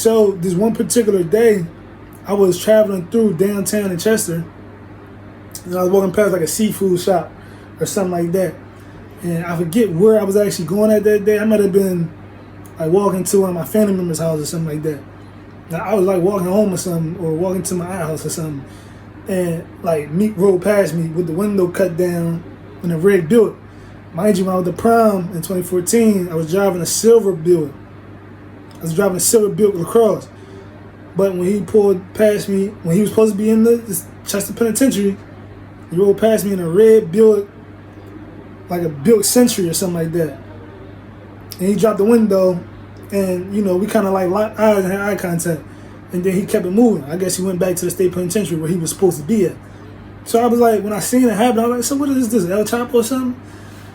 So this one particular day, I was traveling through downtown in Chester, and I was walking past like a seafood shop or something like that. And I forget where I was actually going at that day. I might have been like walking to one of my family members' house or something like that. Like, I was like walking home or something, or walking to my aunt's house or something. And like Meek rolled past me with the window cut down in a red Buick. Mind you, when I was at the prom in 2014, I was driving a silver Buick. I was driving a silver Buick LaCrosse. But when he pulled past me, when he was supposed to be in the Chester Penitentiary, he rolled past me in a red Buick, like a Buick Century or something like that. And he dropped the window, and, you know, we kind of like locked eyes and had eye contact. And then he kept it moving. I guess he went back to the state penitentiary where he was supposed to be at. So I was like, when I seen it happen, I was like, so what is this, El Chapo or something?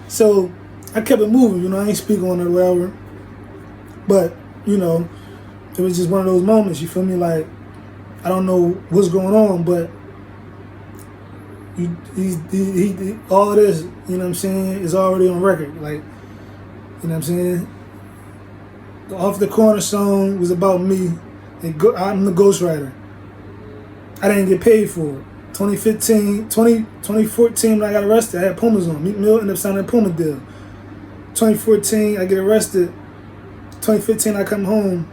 So I kept it moving, you know, I ain't speak on it or whatever. But, you know, it was just one of those moments, you feel me? Like, I don't know what's going on, but he all of this, you know what I'm saying, is already on record. Like, you know what I'm saying? The Off the Corner song was about me. I'm the ghostwriter. I didn't get paid for it. 2014, when I got arrested, I had Pumas on. Meek Mills ended up signing a Puma deal. 2014, I get arrested. 2015, I come home,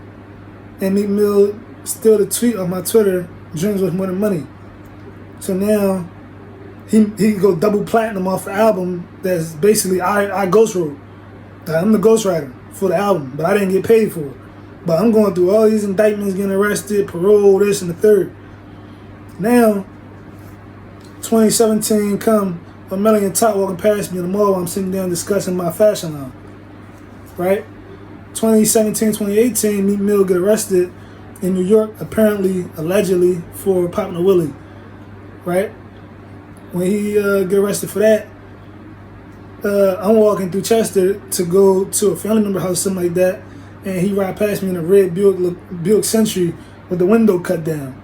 and Meek Mills still the tweet on my Twitter, dreams worth more than money. So now, he go double platinum off the album that's basically I ghost wrote. I'm the ghostwriter for the album, but I didn't get paid for it. But I'm going through all these indictments, getting arrested, parole, this and the third. Now, 2017 come, a Merlino top walking past me in the mall while I'm sitting down discussing my fashion line. Right? 2017, 2018, Meek Mill get arrested in New York, apparently, allegedly, for popping a willie. Right? When he get arrested for that, I'm walking through Chester to go to a family member house, something like that, and he ride past me in a red Buick Century with the window cut down,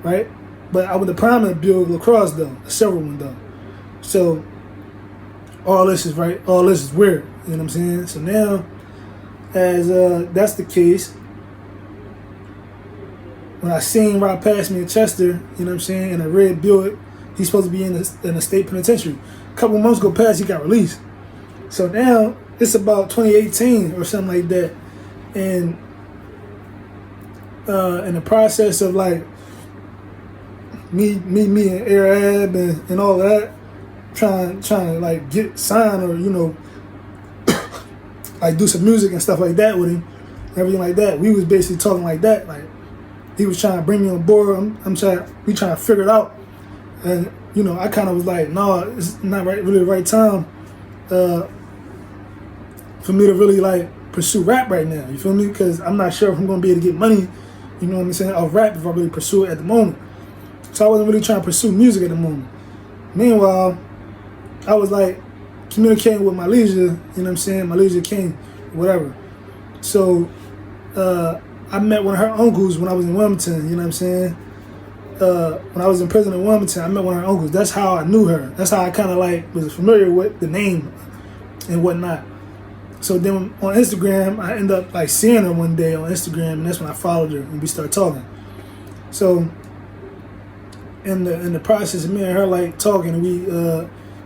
right? But I was the prominent Buick LaCrosse though, a silver one though. So all this is right, all this is weird, you know what I'm saying? So now, as that's the case, when I seen ride past me in Chester, you know what I'm saying, in a red Buick, he's supposed to be in a state penitentiary. A couple months go past, he got released. So now it's about 2018 or something like that, and in the process of like me and Arab and all that, trying to like get signed or, you know, like do some music and stuff like that with him, everything like that. We was basically talking like that, like he was trying to bring me on board. We trying to figure it out, and you know, I kind of was like, no, it's not really the right time for me to really like pursue rap right now. You feel me? Because I'm not sure if I'm gonna be able to get money, you know what I'm saying, off rap if I really pursue it at the moment. So I wasn't really trying to pursue music at the moment. Meanwhile, I was like communicating with my leisure, you know what I'm saying, my leisure king, whatever. So I met one of her uncles when I was in Wilmington, you know what I'm saying. When I was in prison in Wilmington, I met one of her uncles. That's how I knew her. That's how I kind of like was familiar with the name and whatnot. So then on Instagram, I ended up like seeing her one day on Instagram, and that's when I followed her and we started talking. So in the process of me and her like talking, we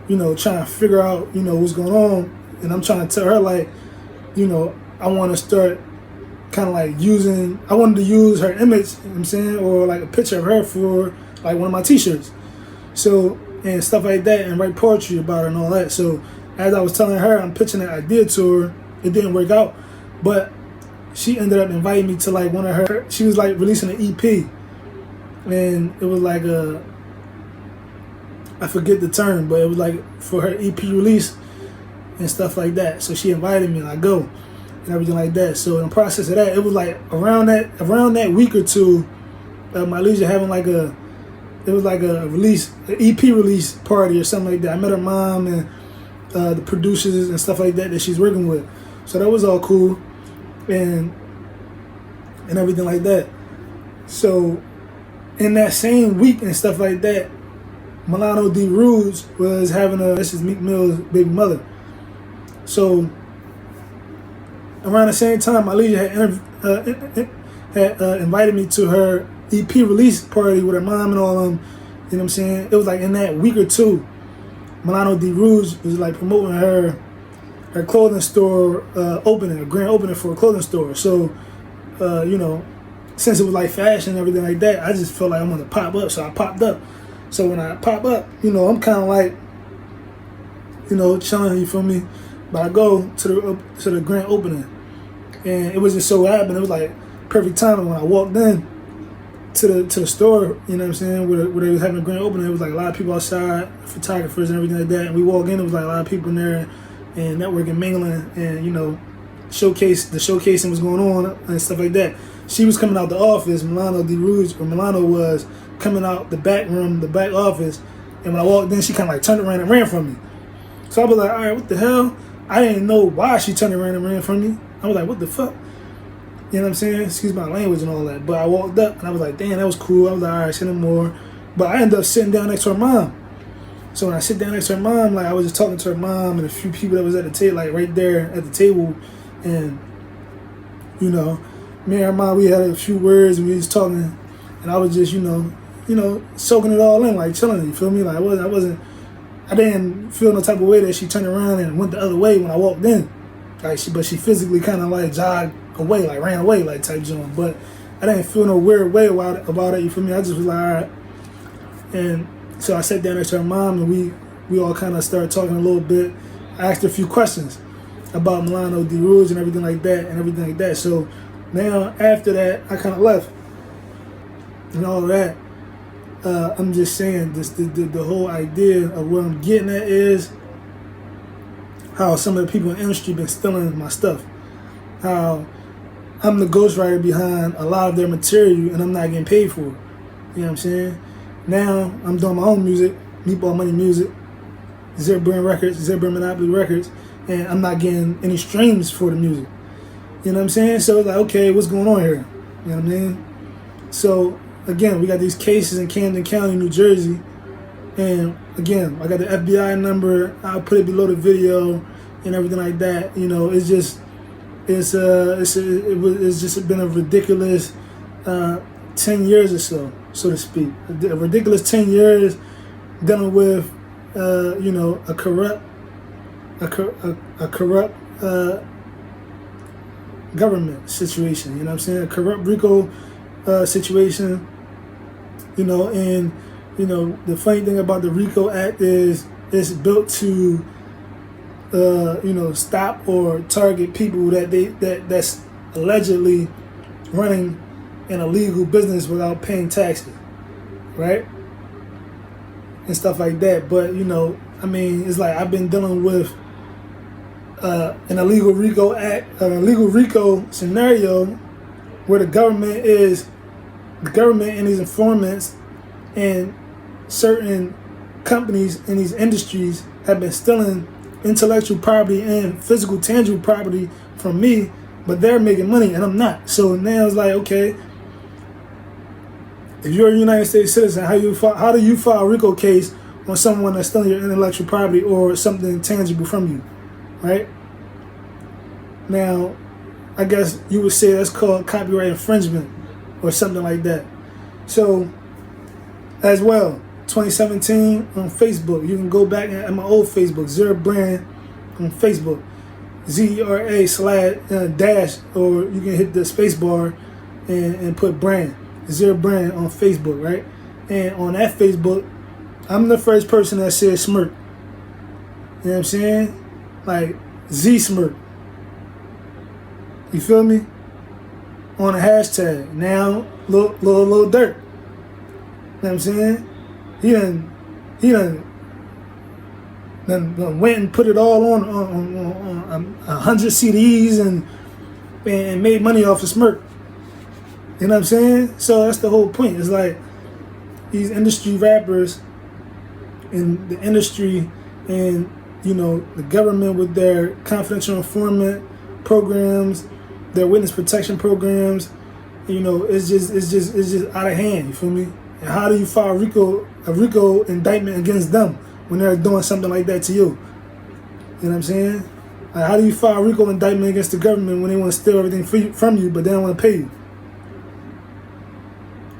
you know, trying to figure out, you know, what's going on, and I'm trying to tell her like, you know, I want to start kind of like I wanted to use her image, you know what I'm saying, or like a picture of her for like one of my t-shirts. So, and stuff like that, and write poetry about her and all that. So as I was telling her, I'm pitching that idea to her, it didn't work out, but she ended up inviting me to like one of her, she was like releasing an EP, and it was like I forget the term, but it was like for her EP release and stuff like that. So she invited me, and I go and everything like that. So in the process of that, it was like around that week or two, my leisure having like a EP release party or something like that. I met her mom and the producers and stuff like that she's working with. So that was all cool and everything like that. So in that same week and stuff like that, Merlino D. Rudes was having this is Meek Mill's baby mother. So around the same time, my leader had had invited me to her EP release party with her mom and all of them. You know what I'm saying? It was like in that week or two, Merlino D. Rouge was like promoting her clothing store opening, a grand opening for a clothing store. So, you know, since it was like fashion and everything like that, I just felt like I'm gonna pop up. So I popped up. So when I pop up, you know, I'm kind of like, you know, chilling, you feel me? But I go to the grand opening, and it was just so happened. It was like perfect timing when I walked in to the store, you know what I'm saying, where they was having a grand opening. It was like a lot of people outside, photographers and everything like that. And we walked in, it was like a lot of people in there and networking, mingling, and, you know, the showcasing was going on and stuff like that. She was coming out the office, Merlino D. Rouge, or Merlino was coming out the back room, the back office, and when I walked in, she kind of like turned around and ran from me. So I was like, all right, what the hell? I didn't know why she turned around and ran from me. I was like, what the fuck? You know what I'm saying? Excuse my language and all that. But I walked up and I was like, damn, that was cool. I was like, all right, say no more. But I ended up sitting down next to her mom. So when I sit down next to her mom, like I was just talking to her mom and a few people that was at the table, like right there at the table. And, you know, me and her mom, we had a few words and we was talking. And I was just, you know, soaking it all in, like chilling, you feel me? Like I didn't feel no type of way that she turned around and went the other way when I walked in. Like but she physically kind of like jogged away, like ran away, like type joint. But I didn't feel no weird way about it, you feel me? I just was like, all right. And so I sat down next to her mom and we all kind of started talking a little bit. I asked her a few questions about Merlino D. Rouge and everything like that. So now after that, I kind of left and all that. I'm just saying this, the whole idea of what I'm getting at is how some of the people in the industry been stealing my stuff. How I'm the ghostwriter behind a lot of their material and I'm not getting paid for it. You know what I'm saying? Now I'm doing my own music, Meatball Money Music, Zera Brand Records, Zera Brand Monopoly Records, and I'm not getting any streams for the music. You know what I'm saying? So it's like, okay, what's going on here? You know what I mean? So again, we got these cases in Camden County, New Jersey, and again, I got the FBI number. I'll put it below the video and everything like that. You know, it's just been a ridiculous 10 years or so to speak. A ridiculous 10 years dealing with you know, a corrupt government situation. You know what I'm saying? A corrupt RICO situation. You know, and you know, the funny thing about the RICO Act is it's built to you know, stop or target people that's allegedly running an illegal business without paying taxes, right? And stuff like that. But you know, I mean, it's like I've been dealing with an illegal RICO Act, an illegal RICO scenario where the government and these informants and certain companies in these industries have been stealing intellectual property and physical tangible property from me, but they're making money and I'm not. So now it's like, okay, if you're a United States citizen, how do you file a RICO case on someone that's stealing your intellectual property or something tangible from you, right? Now, I guess you would say that's called copyright infringement or something like that. So, as well, 2017 on Facebook, you can go back at my old Facebook, Zera Brand on Facebook, ZERA dash, or you can hit the space bar and put brand, Zera Brand on Facebook, right? And on that Facebook, I'm the first person that said smirk. You know what I'm saying? Like Z smirk. You feel me? On a hashtag. Now, Lil Dirt. You know what I'm saying? He done went and put it all on 100 CDs and made money off of smirk. You know what I'm saying? So that's the whole point. It's like these industry rappers in the industry and, you know, the government with their confidential informant programs, their witness protection programs, you know, it's just out of hand, you feel me? And how do you file a RICO indictment against them when they're doing something like that to you? You know what I'm saying? Like, how do you file a RICO indictment against the government when they want to steal everything from you, but they don't want to pay you?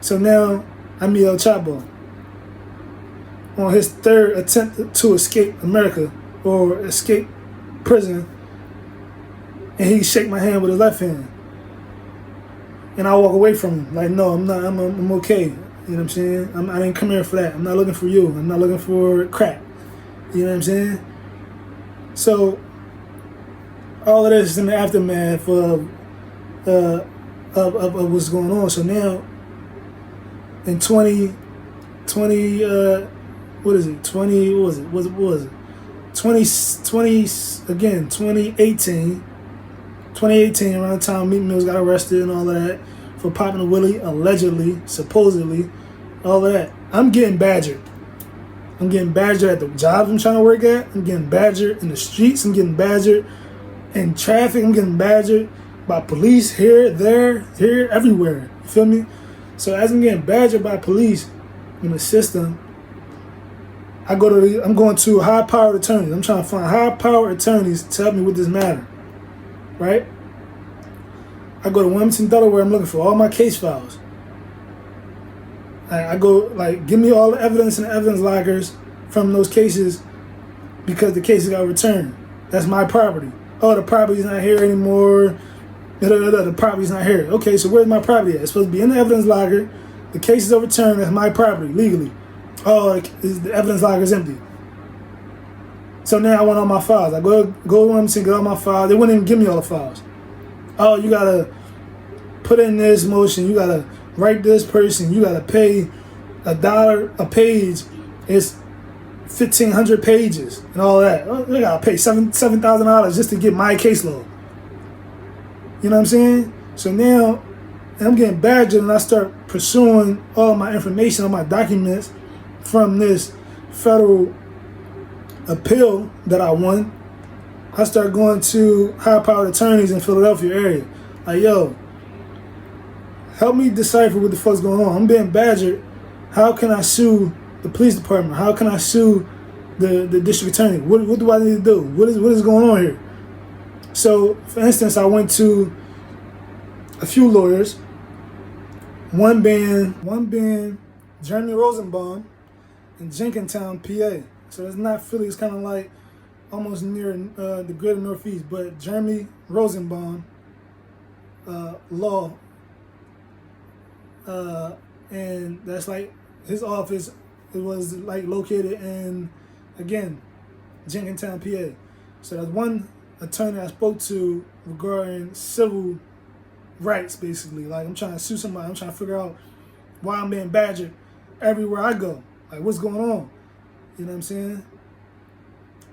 So now I meet El Chapo on his third attempt to escape America or escape prison, and he shake my hand with his left hand, and I walk away from him like, no, I'm not. I'm okay. You know what I'm saying? I didn't come here for that. I'm not looking for you. I'm not looking for crack. You know what I'm saying? So all of this is in the aftermath of what's going on. So now in 20 what is it? 20 what was it? 2018 around the time Meek Mills got arrested and all of that for popping a willie, allegedly, supposedly, all of that. I'm getting badgered. I'm getting badgered at the jobs I'm trying to work at. I'm getting badgered in the streets. I'm getting badgered in traffic. I'm getting badgered by police here, there, here, everywhere. You feel me? So as I'm getting badgered by police in the system, I'm going to high-powered attorneys. I'm trying to find high-powered attorneys to help me with this matter, right? I go to Wilmington, Delaware. I'm looking for all my case files. I go, like, give me all the evidence and the evidence lockers from those cases because the cases got returned. That's my property. Oh, the property's not here anymore. The property's not here. Okay, so where's my property at? It's supposed to be in the evidence locker. The case is overturned. That's my property, legally. Oh, the evidence locker is empty. So now I want all my files. I go to Wilmington, get all my files. They wouldn't even give me all the files. Oh, you got to put in this motion. You got to write this person. You got to pay $1 a page. It's 1,500 pages and all that. Oh, they got to pay $7,000 just to get my caseload. You know what I'm saying? So now I'm getting badgered and I start pursuing all my information, all my documents from this federal appeal that I won. I start going to high-powered attorneys in Philadelphia area. Like, yo, help me decipher what the fuck's going on. I'm being badgered. How can I sue the police department? How can I sue the district attorney? What do I need to do? What is going on here? So, for instance, I went to a few lawyers. One being Jeremy Rosenbaum in Jenkintown, PA. So it's not Philly. It's kind of like almost near the greater Northeast. But Jeremy Rosenbaum law, and that's like his office. It was like located in, again, Jenkintown, PA. So that's one attorney I spoke to regarding civil rights, basically. Like, I'm trying to sue somebody. I'm trying to figure out why I'm being badgered everywhere I go. Like, what's going on? You know what I'm saying?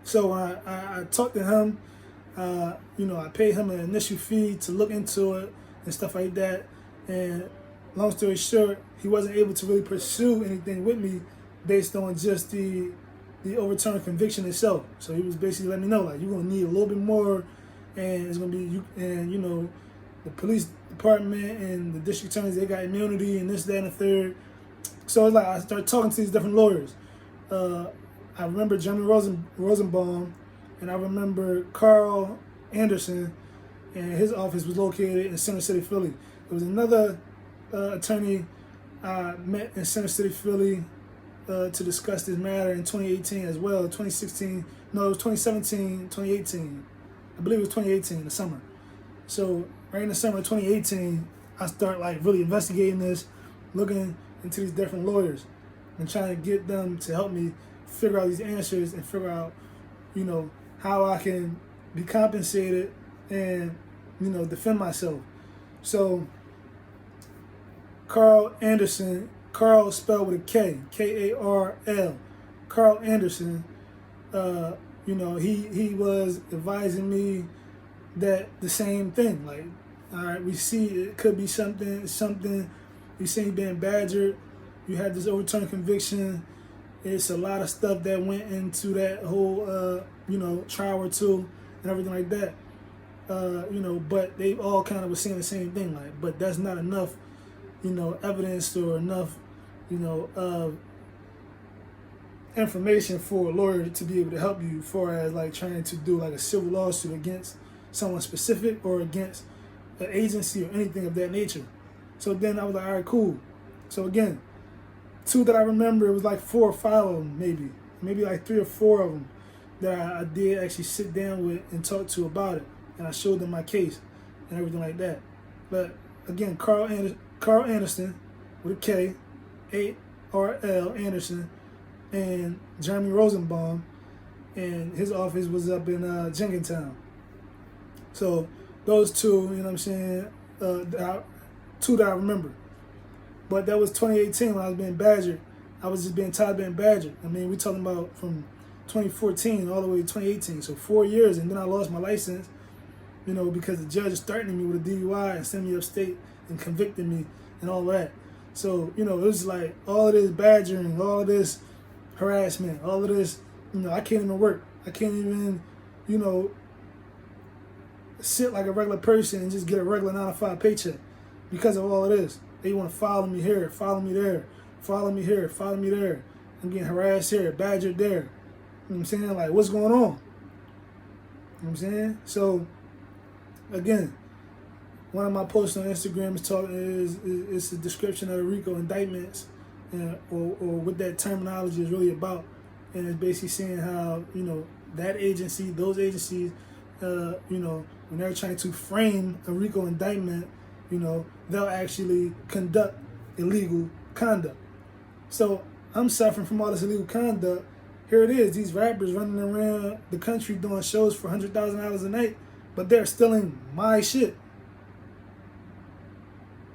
So I talked to him. I paid him an initial fee to look into it and stuff like that. And long story short, he wasn't able to really pursue anything with me based on just the overturned conviction itself. So he was basically letting me know, like, you're gonna need a little bit more, and it's gonna be you, and the police department and the district attorneys, they got immunity and this, that, and the third. So it's like I started talking to these different lawyers. I remember Jeremy Rosenbaum, and I remember Carl Anderson, and his office was located in Center City, Philly. There was another attorney I met in Center City, Philly, to discuss this matter in 2018 as well. 2016, no, it was 2017, 2018. I believe it was 2018, the summer. So right in the summer of 2018, I start like really investigating this, looking into these different lawyers and trying to get them to help me figure out these answers and figure out, how I can be compensated and, defend myself. So Carl Anderson, Carl spelled with a K, K-A-R-L, Carl Anderson, he was advising me that the same thing, like, all right, we see it could be something, we see you being badgered, you had this overturned conviction, it's a lot of stuff that went into that whole, trial or two and everything like that, but they all kind of were saying the same thing, like, but that's not enough, evidence or enough, information for a lawyer to be able to help you as far as like trying to do like a civil lawsuit against someone specific or against an agency or anything of that nature. So then I was like, all right, cool. So again, 2 that I remember, it was like 4 or 5 of them, maybe like 3 or 4 of them that I did actually sit down with and talk to about it, and I showed them my case and everything like that. But again, Carl Anderson with a K, A-R-L Anderson, and Jeremy Rosenbaum, and his office was up in Jenkintown. So those 2, you know what I'm saying, 2 that I remember. But that was 2018 when I was being badgered. I was just being tired of being badgered. I mean, we're talking about from 2014 all the way to 2018. So 4 years, and then I lost my license, you know, because the judge is threatening me with a DUI and sending me upstate and convicting me and all that. So, you know, it was like all of this badgering, all of this harassment, all of this, you know, I can't even work. I can't even, you know, sit like a regular person and just get a regular 9-to-5 paycheck because of all of this. They want to follow me here, follow me there, follow me here, follow me there. I'm getting harassed here, badgered there. You know what I'm saying? Like, what's going on? You know what I'm saying? So, again, one of my posts on Instagram is a description of the RICO indictments, or what that terminology is really about. And it's basically saying how, you know, that agency, those agencies, you know, when they're trying to frame a RICO indictment, you know, they'll actually conduct illegal conduct. So I'm suffering from all this illegal conduct. Here it is, these rappers running around the country doing shows for $100,000 a night, but they're stealing my shit.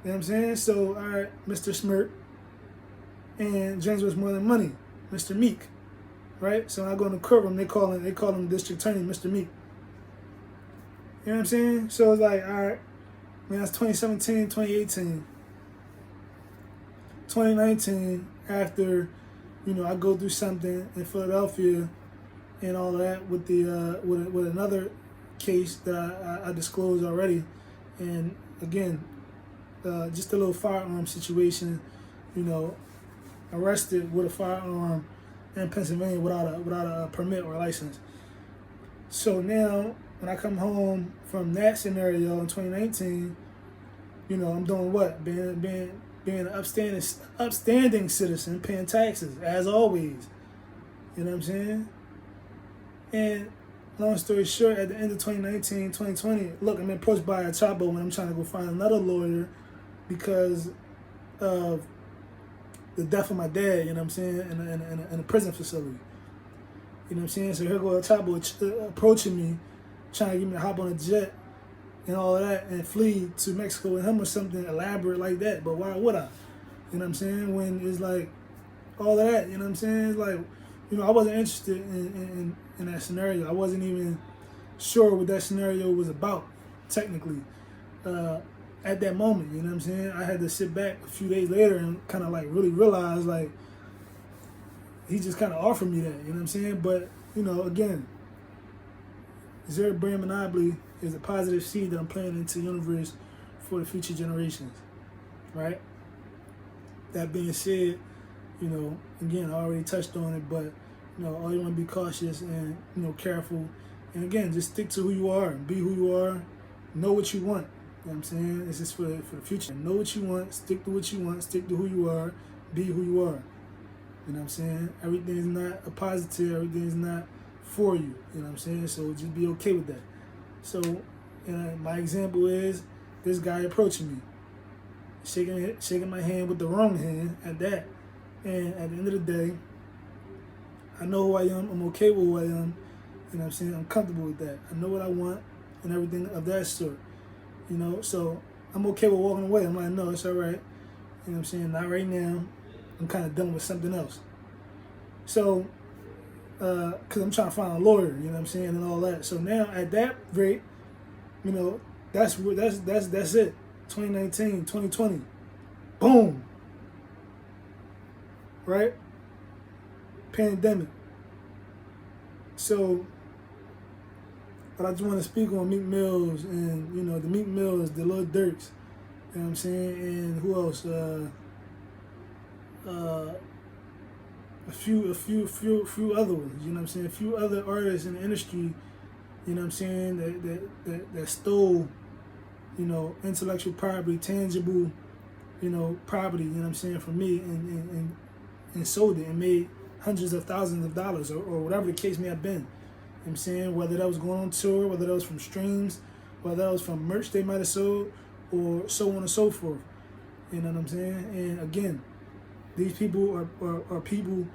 You know what I'm saying? So, all right, Mr. Smirk and James was more than money, Mr. Meek, right? So when I go in the courtroom, they call him District Attorney, Mr. Meek. You know what I'm saying? So it's like, all right, man, that's 2017, 2018. 2019, after, you know, I go through something in Philadelphia and all of that with the with another case that I disclosed already, and again, just a little firearm situation, you know, arrested with a firearm in Pennsylvania without a permit or license. So now, when I come home from that scenario in 2019, you know, I'm doing what? Being an upstanding citizen, paying taxes, as always. You know what I'm saying? And long story short, at the end of 2019, 2020, look, I'm approached by a Chapo when I'm trying to go find another lawyer because of the death of my dad, you know what I'm saying, in a prison facility. You know what I'm saying? So here go a Chapo approaching me, trying to get me to hop on a jet and all of that and flee to Mexico with him or something elaborate like that. But why would I? You know what I'm saying? When it's like all of that, you know what I'm saying? It's like, you know, I wasn't interested in that scenario. I wasn't even sure what that scenario was about, technically, at that moment. You know what I'm saying? I had to sit back a few days later and kind of like really realize, like, he just kind of offered me that, you know what I'm saying? But, you know, again, Zero Brand Monopoly is a positive seed that I'm planting into the universe for the future generations, right? That being said, you know, again, I already touched on it, but, you know, all you want to be cautious and, you know, careful. And again, just stick to who you are, be who you are, know what you want. You know what I'm saying? This is for the future. Know what you want, stick to what you want, stick to who you are, be who you are. You know what I'm saying? Everything is not a positive, everything is not for you. You know what I'm saying? So just be okay with that. So, my example is this guy approaching me, shaking my hand with the wrong hand at that. And at the end of the day, I know who I am. I'm okay with who I am. You know what I'm saying? I'm comfortable with that. I know what I want and everything of that sort. You know, so I'm okay with walking away. I'm like, no, it's all right. You know what I'm saying? Not right now. I'm kind of dealing with something else. So, because I'm trying to find a lawyer, you know what I'm saying, and all that. So now at that rate, you know, that's it. 2019, 2020, boom, right? Pandemic. So, but I just want to speak on Meek Mills and, you know, the Meek Mills, the Lil Durks, you know what I'm saying, and who else? A few other ones, you know what I'm saying? A few other artists in the industry, you know what I'm saying, that stole, you know, intellectual property, tangible, property, you know what I'm saying, for me and sold it and made hundreds of thousands of dollars or whatever the case may have been. You know what I'm saying? Whether that was going on tour, whether that was from streams, whether that was from merch they might have sold, or so on and so forth. You know what I'm saying? And again, these people are people,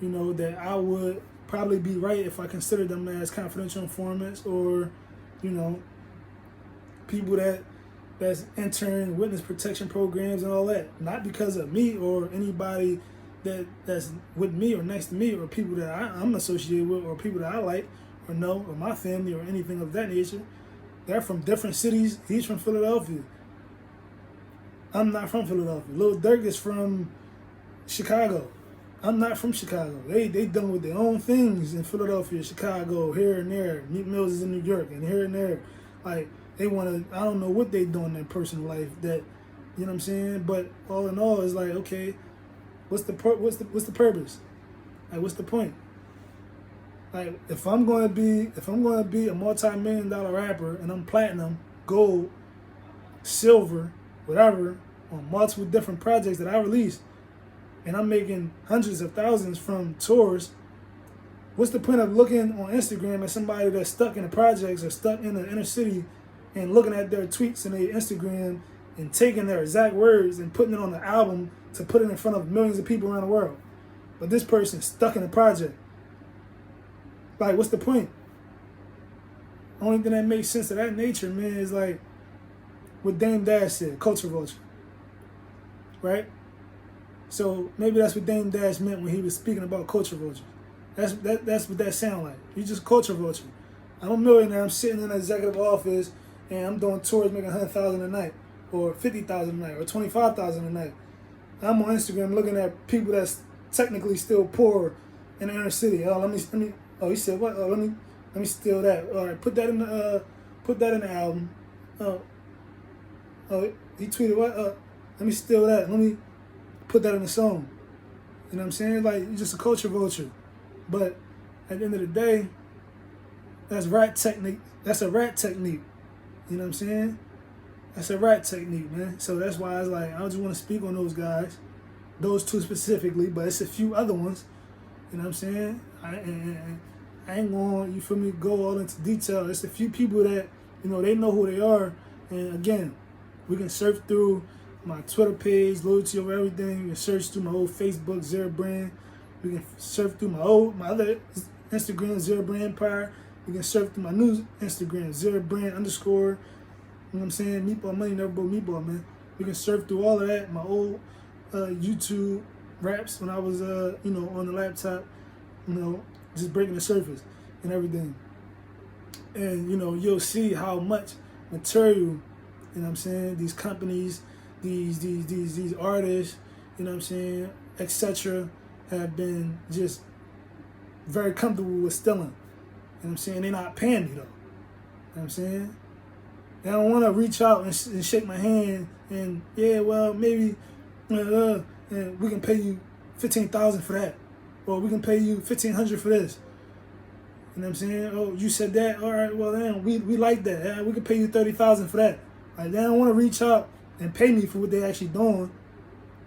that I would probably be right if I considered them as confidential informants or, people that's entering witness protection programs and all that. Not because of me or anybody that's with me or next to me or people that I'm associated with or people that I like or know or my family or anything of that nature. They're from different cities. He's from Philadelphia. I'm not from Philadelphia. Lil Durk is from Chicago. I'm not from Chicago. They done with their own things in Philadelphia, Chicago, here and there. Meek Mills is in New York and here and there. Like, they want to, I don't know what they do in their personal life that, you know what I'm saying? But all in all, it's like, okay, what's the purpose? Like, what's the point? Like, if I'm gonna be a multi-million-dollar rapper and I'm platinum, gold, silver, whatever, on multiple different projects that I release, and I'm making hundreds of thousands from tours, what's the point of looking on Instagram at somebody that's stuck in the projects or stuck in the inner city and looking at their tweets and their Instagram and taking their exact words and putting it on the album to put it in front of millions of people around the world? But this person's stuck in a project. Like, what's the point? Only thing that makes sense of that nature, man, is like what Dame Dash said, culture vulture. Right? So maybe that's what Dame Dash meant when he was speaking about culture vulture. That's what that sound like. You just culture vulture. I'm a millionaire, I'm sitting in an executive office and I'm doing tours making $100,000 a night or $50,000 a night or $25,000 a night. I'm on Instagram looking at people that's technically still poor in the inner city. Oh, let me oh, he said what? Oh, let me steal that. All right, put that in the album. Oh, he tweeted what? Let me steal that. Let me put that in the song. You know what I'm saying? Like, you're just a culture vulture. But at the end of the day, that's rat technique. That's a rat technique. You know what I'm saying? That's a rat technique, man. So that's why it's like, I just want to speak on those guys. Those two specifically, but it's a few other ones. You know what I'm saying? I ain't going, you feel me, go all into detail. It's a few people that, they know who they are. And again, we can surf through my Twitter page, loyalty over everything. We can search through my old Facebook, Zera Brand. We can surf through my other Instagram, Zera Brand Empire. We can surf through my new Instagram, Zera Brand _. You know what I'm saying? Meatball Money, never broke meatball, man. We can surf through all of that. My old YouTube raps when I was, on the laptop, just breaking the surface and everything. And, you'll see how much material, you know what I'm saying, these companies, these artists, you know what I'm saying, etc., have been just very comfortable with stealing. You know what I'm saying? They're not paying me, though. You know what I'm saying? They don't want to reach out and shake my hand and, yeah, well, maybe and we can pay you $15,000 for that. Or we can pay you $1,500 for this. You know what I'm saying? Oh, you said that? All right, well, then we like that. Yeah, we can pay you $30,000 for that. Like, they don't want to reach out and pay me for what they actually doing.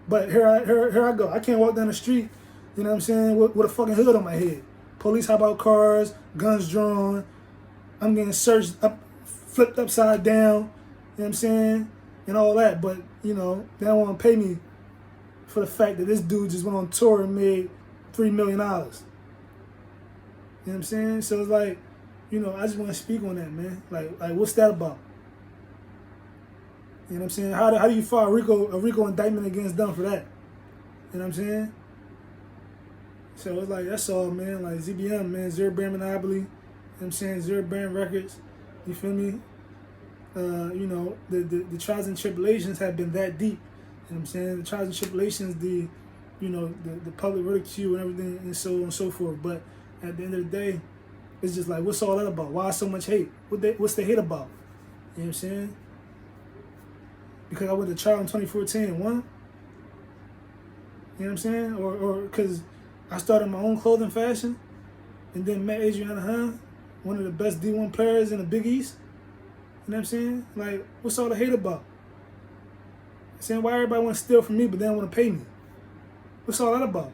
But here I go. I can't walk down the street, you know what I'm saying, with a fucking hood on my head. Police hop out cars, guns drawn. I'm getting searched up, flipped upside down, you know what I'm saying, and all that. But, they don't want to pay me for the fact that this dude just went on tour and made $3 million. You know what I'm saying? So it's like, I just want to speak on that, man. Like what's that about? You know what I'm saying? How do you file a RICO indictment against them for that? You know what I'm saying? So it's like, that's all, man. Like, ZBM, man, Zera Brand Monopoly. You know what I'm saying? Zera Brand Records. You feel me? The trials and tribulations have been that deep. You know what I'm saying? The trials and tribulations, the public ridicule and everything and so on and so forth. But at the end of the day, it's just like, what's all that about? Why so much hate? What's the hate about? You know what I'm saying? Because I went to trial in 2014 and won? You know what I'm saying? Or because I started my own clothing fashion and then met Adrianna Hahn, one of the best D1 players in the Big East. You know what I'm saying? Like, what's all the hate about? Saying why everybody want to steal from me but they don't want to pay me? What's all that about?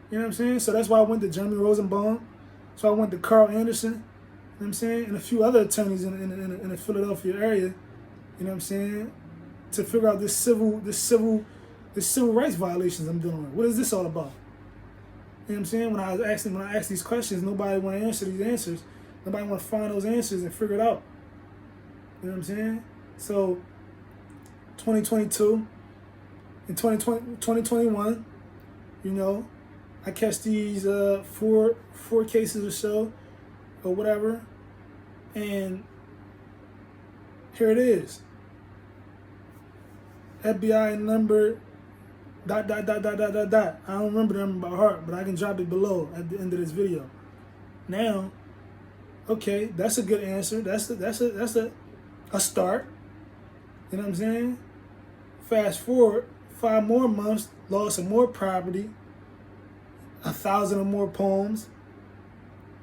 You know what I'm saying? So that's why I went to Jeremy Rosenbaum. So I went to Carl Anderson. You know what I'm saying? And a few other attorneys in the Philadelphia area. You know what I'm saying? To figure out this civil rights violations I'm dealing with. What is this all about? You know what I'm saying? When I asked these questions, nobody want to answer these answers. Nobody want to find those answers and figure it out. You know what I'm saying? So 2022 and 2021, you know, I catch these four cases or so or whatever, and here it is. FBI number ... I don't remember the number by heart, but I can drop it below at the end of this video. Now, okay, that's a good answer. That's a start. You know what I'm saying? Fast forward 5 more months, loss of more property, 1,000 or more poems,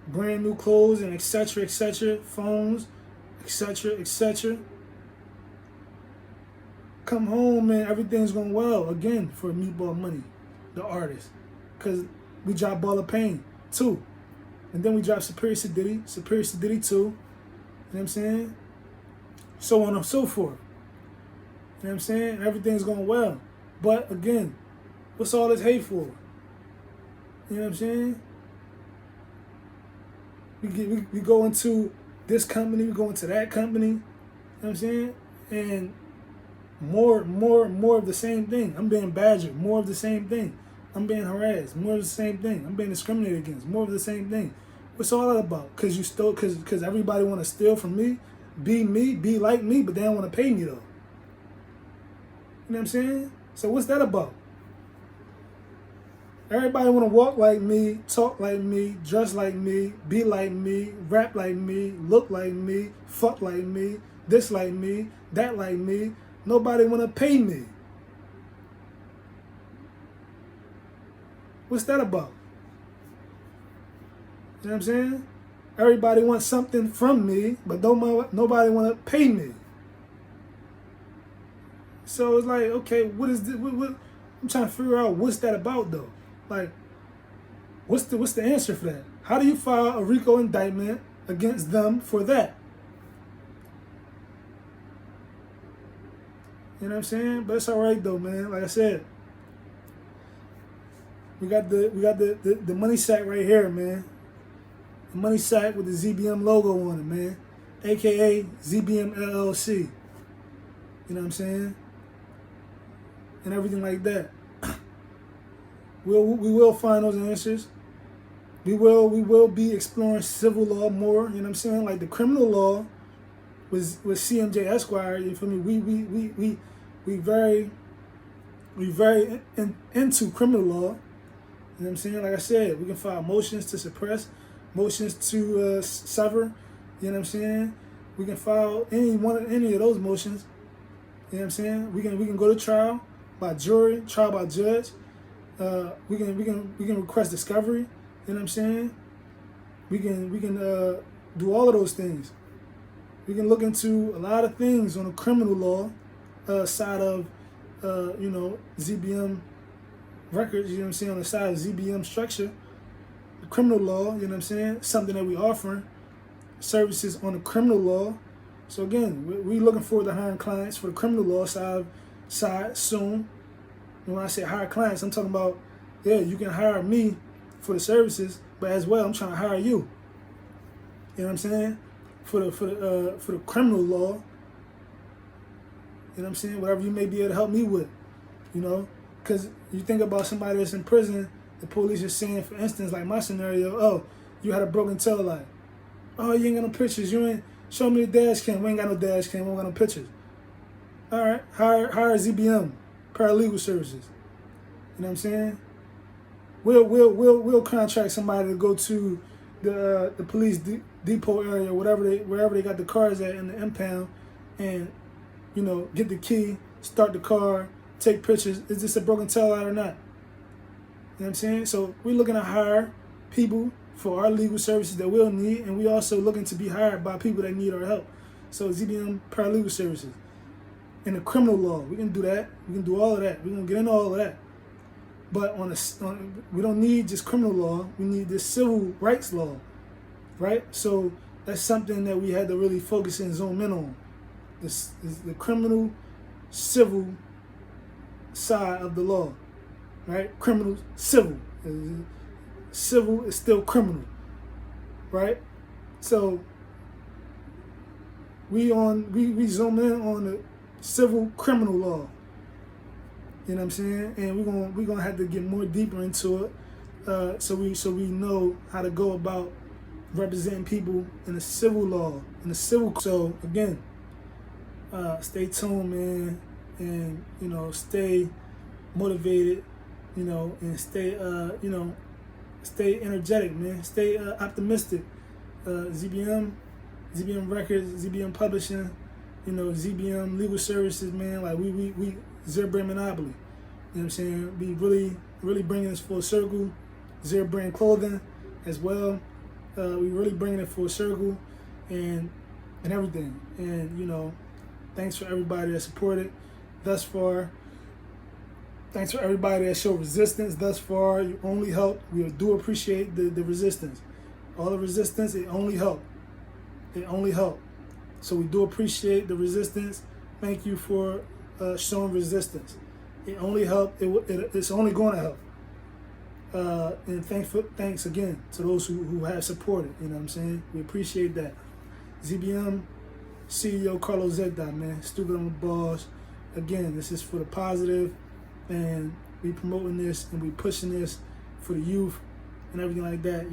brand new clothes, and etc., phones, etc. Come home and everything's going well again for Meatball Money, the artist, because we dropped Ball of Pain 2, and then we dropped Superior Sadiddy 2. You know what I'm saying? So on and so forth. You know what I'm saying? Everything's going well, but again, what's all this hate for? You know what I'm saying? We go into this company, we go into that company. You know what I'm saying? And more of the same thing. I'm being badgered. More of the same thing. I'm being harassed. More of the same thing. I'm being discriminated against. More of the same thing. What's all that about? Because everybody want to steal from me, be like me, but they don't want to pay me though. You know what I'm saying? So what's that about? Everybody want to walk like me, talk like me, dress like me, be like me, rap like me, look like me, fuck like me, this like me, that like me. Nobody want to pay me. What's that about? You know what I'm saying? Everybody wants something from me, but nobody want to pay me. So it's like, okay, what is this? What, I'm trying to figure out what's that about though. Like, what's the answer for that? How do you file a RICO indictment against them for that? You know what I'm saying? But it's all right though, man. Like I said, we got the money sack right here, man. The money sack with the ZBM logo on it, man. AKA ZBM LLC. You know what I'm saying? And everything like that. We will find those answers. We will be exploring civil law more. You know what I'm saying? Like the criminal law was CMJ Esquire. You feel me? We very into criminal law. You know what I'm saying? Like I said, we can file motions to suppress, motions to sever. You know what I'm saying? We can file any of those motions. You know what I'm saying? We can go to trial by jury, trial by judge. We can request discovery. You know what I'm saying? We can do all of those things. We can look into a lot of things on the criminal law side of ZBM records. You know what I'm saying? On the side of ZBM structure, the criminal law. You know what I'm saying? Something that we offering services on the criminal law. So again, we looking forward to hiring clients for the criminal law side soon. And when I say hire clients, I'm talking about, yeah, you can hire me for the services, but as well, I'm trying to hire you. You know what I'm saying? For the criminal law. You know what I'm saying? Whatever you may be able to help me with. You know, because you think about somebody that's in prison, the police are saying, for instance, like my scenario, oh, you had a broken tail light. Oh, you ain't got no pictures. You ain't show me the dash cam. We ain't got no dash cam. We ain't got no pictures. All right, hire ZBM. Paralegal services. You know what I'm saying? We'll contract somebody to go to the police depot area, wherever they got the cars at in the impound, and get the key, start the car, take pictures. Is this a broken tail light or not? You know what I'm saying? So we're looking to hire people for our legal services that we'll need, and we also looking to be hired by people that need our help. So ZBM Paralegal Services. in the criminal law. We can do that. We can do all of that. We're going to get into all of that. But we don't need just criminal law. We need this civil rights law, right? So that's something that we had to really focus and zoom in on. This is the criminal, civil side of the law, right? Criminal, civil. Civil is still criminal, right? So we zoom in on the civil criminal law. You know what I'm saying? And we're gonna have to get more deeper into it, so we know how to go about representing people in the civil law, in the civil. So again, stay tuned, man, and stay motivated, and stay stay energetic, man. Stay optimistic. ZBM Records, ZBM Publishing, ZBM Legal Services, man. Like we Zera Brand Monopoly. You know what I'm saying? We really bringing this full circle. Zera Brand Clothing as well. We really bringing it full circle and everything. And thanks for everybody that supported thus far. Thanks for everybody that showed resistance thus far. You only help. We do appreciate the resistance. All the resistance, it only helped. It only helped. So we do appreciate the resistance. Thank you for showing resistance. It only helped. It's only going to help. And thanks again to those who have supported. You know what I'm saying? We appreciate that. ZBM CEO Carløs Zeta, man. Stupid on the balls. Again, this is for the positive, and we promoting this and we pushing this for the youth and everything like that.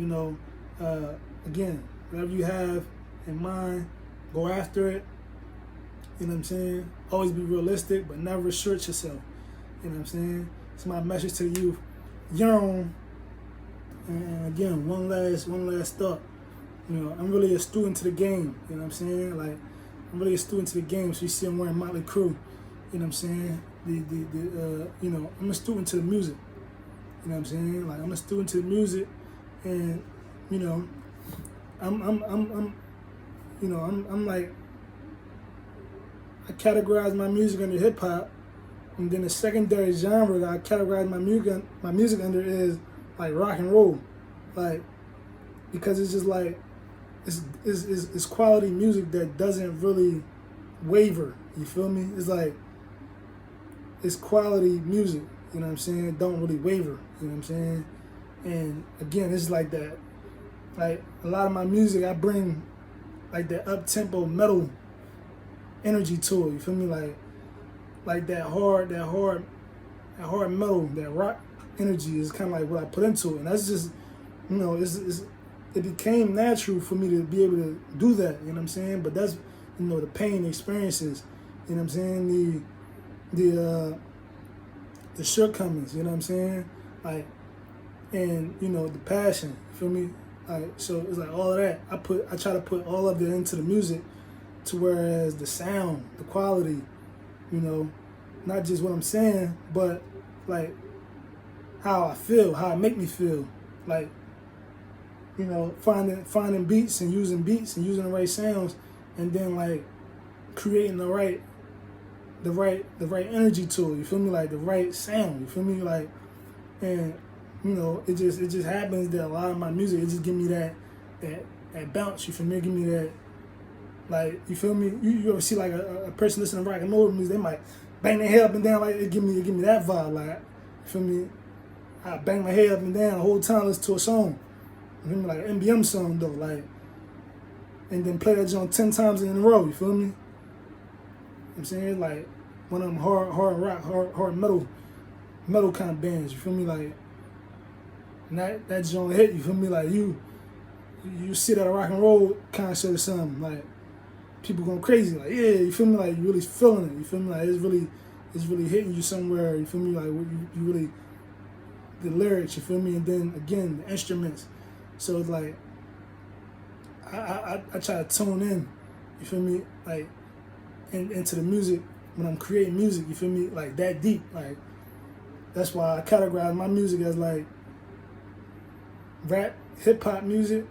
Again, whatever you have in mind, go after it. You know what I'm saying? Always be realistic, but never short yourself. You know what I'm saying? It's my message to the youth. And again, one last thought. I'm really a student to the game. You know what I'm saying? Like, I'm really a student to the game. So you see I'm wearing Motley Crue. You know what I'm saying? I'm a student to the music. You know what I'm saying? Like, I'm a student to the music, and I'm like, I categorize my music under hip hop, and then the secondary genre that I categorize my music under is like rock and roll, like, because it's just like it's quality music that doesn't really waver. You feel me? It's like it's quality music. You know what I'm saying? Don't really waver. You know what I'm saying? And again, it's like that. Like, a lot of my music, I bring like that up-tempo metal energy to it. You feel me? Like that hard metal, that rock energy is kind of like what I put into it. And that's just, it became natural for me to be able to do that. You know what I'm saying? But that's, the pain, the experiences. You know what I'm saying? The shortcomings. You know what I'm saying? Like, and the passion. You feel me? Like, so it's like all of that. I try to put all of it into the music, to whereas the sound, the quality, not just what I'm saying, but like how I feel, how it make me feel. Like, finding beats and using the right sounds, and then like creating the right energy to it. You feel me? Like the right sound. You feel me? Like, and it just happens that a lot of my music, it just give me that bounce. You feel me? Give me that, like, you feel me? You ever see like a person listening to rock and roll music, they might bang their head up and down, like it give me that vibe. Like, you feel me? I bang my head up and down the whole time listening to a song. You feel me? Like an NBM song though, like, and then play that joint 10 times in a row. You feel me? You know what I'm saying? Like one of them hard rock, hard metal kind of bands. You feel me? Like, and that joint hit. You feel me? Like you sit at a rock and roll concert or something, like people going crazy. Like, yeah, you feel me? Like you really feeling it. You feel me? Like it's really hitting you somewhere. You feel me? Like you really, the lyrics. You feel me? And then again the instruments. So it's like I try to tune in. You feel me? Like into the music when I'm creating music. You feel me? Like that deep. Like that's why I categorize my music as like rap, hip hop music.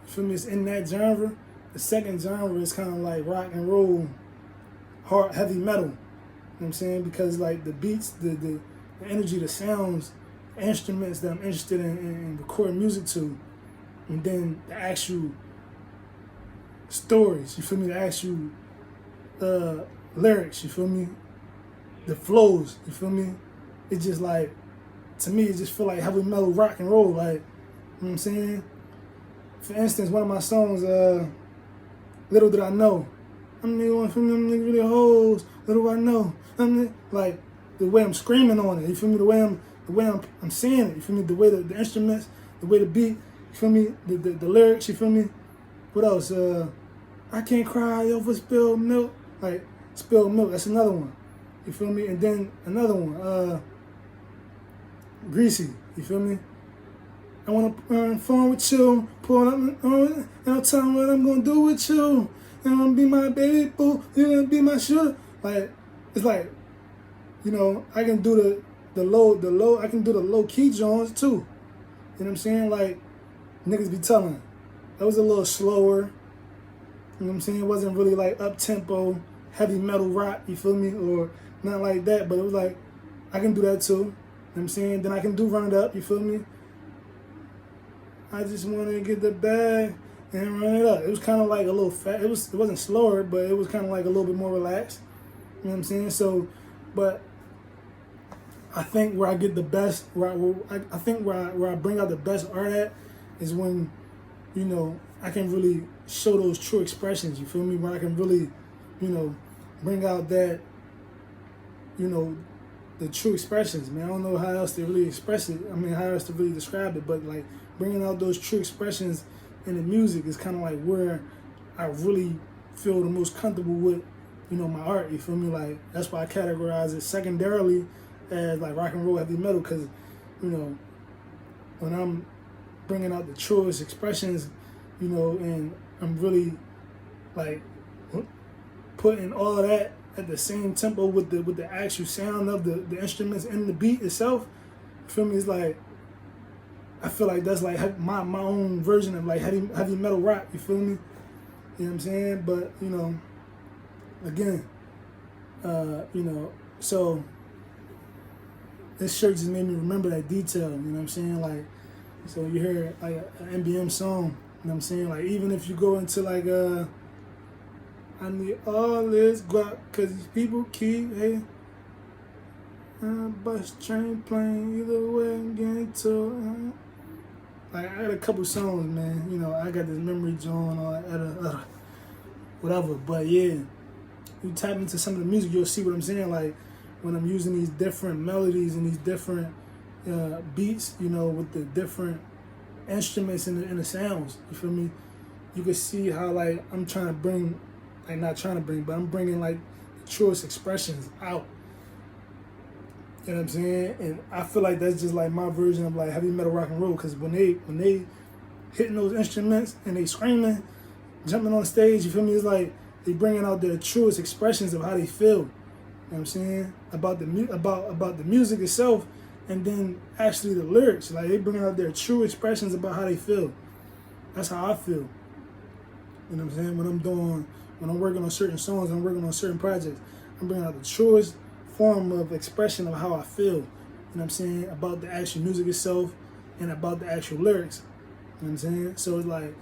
You feel me? It's in that genre. The second genre is kind of like rock and roll, hard, heavy metal. what I'm saying? Because like the beats, the energy, the sounds, the instruments that I'm interested in recording music to, and then the actual stories, you feel me? The actual lyrics, you feel me? The flows, you feel me? It's just like, to me, it just feel like heavy metal rock and roll, like, you know what I'm saying? For instance, one of my songs, Little Did I Know, I'm nigga from them niggas really hoes, little I know. Like the way I'm screaming on it, you feel me? The way I'm saying it, you feel me? The way the instruments, the way the beat, you feel me? The lyrics, you feel me? What else? I can't cry over spilled milk. Like spilled milk, that's another one. You feel me? And then another one, Greasy, you feel me? I wanna phone with you, pull up and I'll tell them what I'm gonna do with you. You wanna be my baby boo, you wanna be my shooter. Like, it's like, you know, I can do the low, I can do the low key Jones too. You know what I'm saying? Like, niggas be telling, that was a little slower. You know what I'm saying? It wasn't really like up tempo, heavy metal rock, you feel me? Or not like that, but it was like, I can do that too. You know what I'm saying? Then I can do Run It Up, you feel me? I just want to get the bag and run it up. It was kind of like a little fat. It wasn't slower, but it was kind of like a little bit more relaxed. You know what I'm saying? So, but I think where I get the best, I think where I bring out the best art at is when, you know, I can really show those true expressions. You feel me? Where I can really, you know, bring out that, you know, the true expressions, man. I don't know how else to really express it. I mean, how else to really describe it, but like bringing out those true expressions in the music is kind of like where I really feel the most comfortable with, you know, my art. You feel me? Like, that's why I categorize it secondarily as like rock and roll heavy metal, because, you know, when I'm bringing out the truest expressions, you know, and I'm really like putting all of that at the same tempo with the actual sound of the instruments and the beat itself, you feel me? It's like, I feel like that's like my own version of like heavy metal rock, you feel me? You know what I'm saying? But, you know, again, you know, so this shirt just made me remember that detail, you know what I'm saying? Like, so you hear like an NBM song, you know what I'm saying? Like, even if you go into like, I need all this guap, cause these people keep hating. Bus, train, plane, either way, I'm getting to. Like, I got a couple songs, man. You know, I got this memory joint or whatever. But yeah, you tap into some of the music, you'll see what I'm saying. Like, when I'm using these different melodies and these different beats, you know, with the different instruments and the sounds, you feel me? You can see how, like, I'm trying to bring, like, not trying to bring, but I'm bringing, like, the truest expressions out. You know what I'm saying? And I feel like that's just like my version of like heavy metal rock and roll, because when they hitting those instruments and they screaming, jumping on stage, you feel me? It's like they bringing out their truest expressions of how they feel. You know what I'm saying? About the music itself, and then actually the lyrics. Like, they bringing out their true expressions about how they feel. That's how I feel. You know what I'm saying? When I'm working on certain songs, I'm working on certain projects, I'm bringing out the truest form of expression of how I feel, you know what I'm saying, about the actual music itself and about the actual lyrics, you know what I'm saying? So it's like,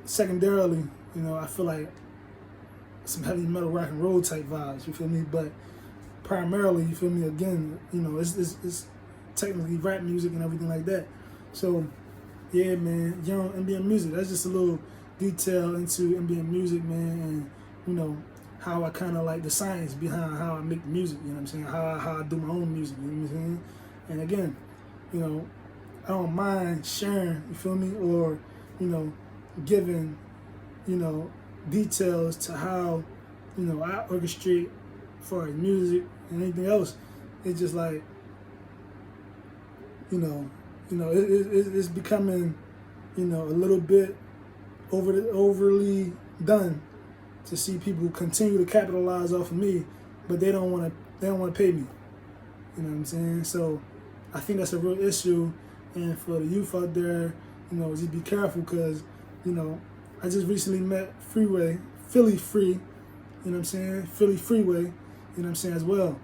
secondarily, you know, I feel like some heavy metal rock and roll type vibes, you feel me? But primarily, you feel me, again, you know, it's technically rap music and everything like that. So yeah, man, young NBM music, that's just a little detail into NBM music, man, and, you know, how I kind of like the science behind how I make music, you know what I'm saying? How I do my own music, you know what I'm saying? And again, you know, I don't mind sharing, you feel me? Or, you know, giving, you know, details to how, you know, I orchestrate for music and anything else. It's just like, you know, it's becoming, you know, a little bit overly done to see people continue to capitalize off of me, but they don't want to pay me. You know what I'm saying? So I think that's a real issue, and for the youth out there, you know, just be careful, because, you know, I just recently met Philly Free, you know what I'm saying? Philly Freeway, you know what I'm saying, as well.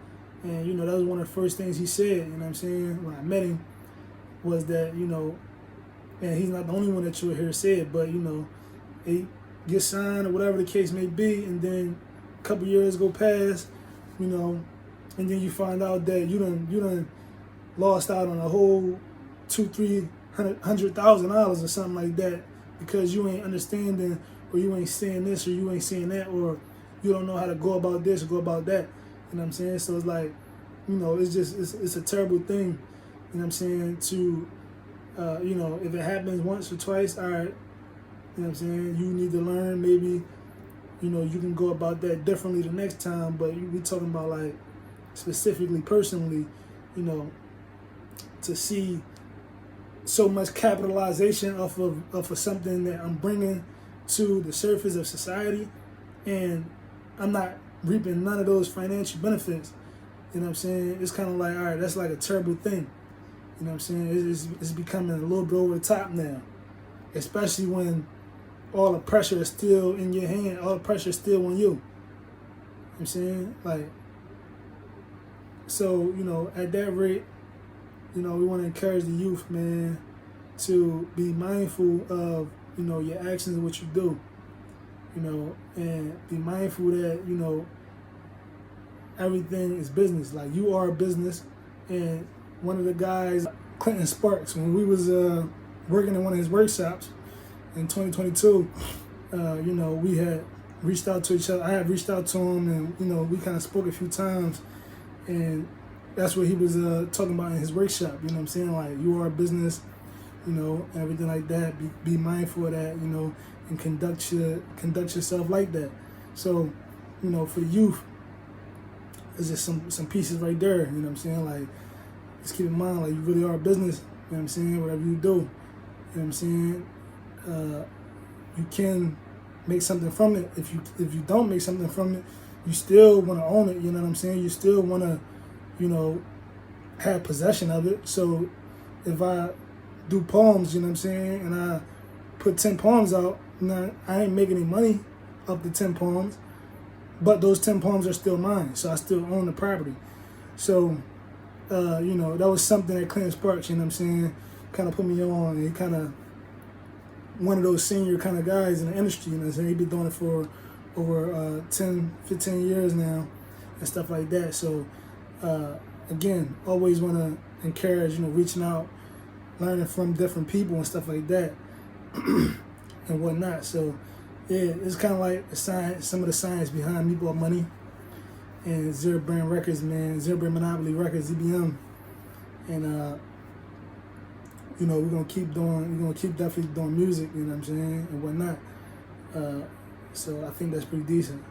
And, you know, that was one of the first things he said, you know what I'm saying, when I met him, was that, you know, and he's not the only one that you'll hear say it, but, you know, he gets signed or whatever the case may be, and then a couple years go past, you know, and then you find out that you done lost out on a whole $200,000-$300,000 or something like that because you ain't understanding, or you ain't saying this, or you ain't saying that, or you don't know how to go about this or go about that. You know what I'm saying? So it's like, you know, it's just it's a terrible thing. You know what I'm saying? To you know, if it happens once or twice, all right. You know what I'm saying? You need to learn. Maybe, you know, you can go about that differently the next time. But we talking about, like, specifically, personally, you know, to see so much capitalization off of something that I'm bringing to the surface of society, and I'm not reaping none of those financial benefits. You know what I'm saying? It's kind of like, all right, that's like a terrible thing. You know what I'm saying? It's becoming a little bit over the top now, especially when all the pressure is still in your hand, all the pressure is still on you. You know what I'm saying? Like, so, you know, at that rate, you know, we want to encourage the youth, man, to be mindful of, you know, your actions and what you do, you know, and be mindful that, you know, everything is business. Like, you are a business. And one of the guys, Clinton Sparks, when we was working in one of his workshops in 2022, you know, we had reached out to each other. I had reached out to him, and, you know, we kind of spoke a few times, and that's what he was talking about in his workshop. You know what I'm saying? Like, you are a business, you know, everything like that. Be mindful of that, you know, and conduct yourself like that. So, you know, for the youth, there's just some pieces right there. You know what I'm saying? Like, just keep in mind, like, you really are a business. You know what I'm saying? Whatever you do, you know what I'm saying? You can make something from it. If you don't make something from it, you still want to own it. You know what I'm saying? You still want to, you know, have possession of it. So if I do poems, you know what I'm saying, and I put 10 poems out, now I ain't making any money off the 10 poems, but those 10 poems are still mine, so I still own the property. So, you know, that was something that Clinton Sparks, you know what I'm saying, kind of put me on. He kind of one of those senior kind of guys in the industry, you know what I'm saying? He's been doing it for over 10, 15 years now and stuff like that. So, again, always want to encourage, you know, reaching out, learning from different people and stuff like that and whatnot. So, yeah, it's kind of like the science, some of the science behind Me Bought Money and Zero Brand Records, man, Zero Brand Monopoly Records, ZBM. And, you know, we're going to keep definitely doing music, you know what I'm saying, and whatnot. So I think that's pretty decent.